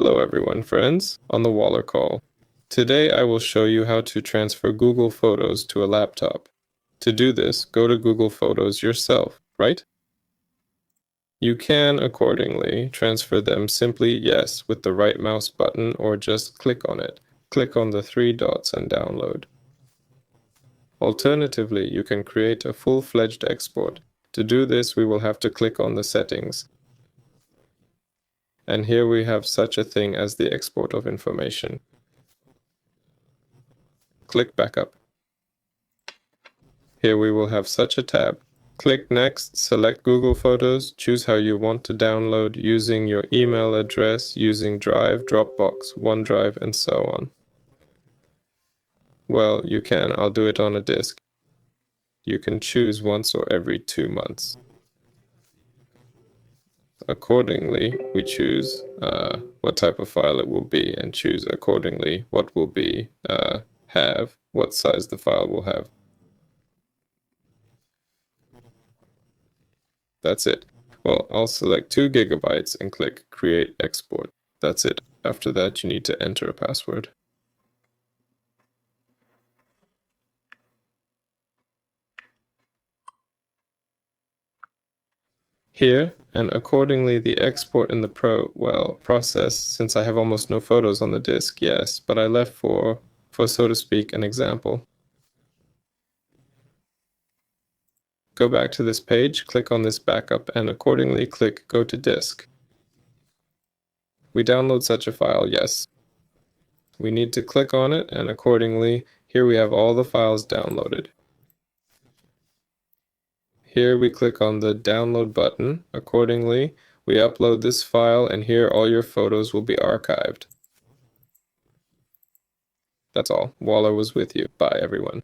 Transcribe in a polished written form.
Hello everyone, friends, on the Waller call. Today I will show you how to transfer Google Photos to a laptop. To do this, go to Google Photos yourself, right? You can, accordingly, transfer them simply yes with the right mouse button or just click on it. Click on the three dots and download. Alternatively, you can create a full-fledged export. To do this, we will have to click on the settings. And here we have such a thing as the export of information. Click Backup. Here we will have such a tab. Click Next, select Google Photos, choose how you want to download using your email address, using Drive, Dropbox, OneDrive, and so on. Well, you can. I'll do it on a disk. You can choose once or every 2 months. Accordingly, we choose what type of file it will be and choose accordingly what will be what size the file will have. That's it. Well, I'll select 2 gigabytes and click Create Export. That's it. After that, you need to enter a password. Here, and accordingly the export in the process, since I have almost no photos on the disk, yes, but I left for so to speak, an example. Go back to this page, click on this backup, and accordingly click Go to Disk. We download such a file, yes. We need to click on it, and accordingly, here we have all the files downloaded. Here we click on the download button. Accordingly, we upload this file, and here all your photos will be archived. That's all. Waller was with you. Bye, everyone.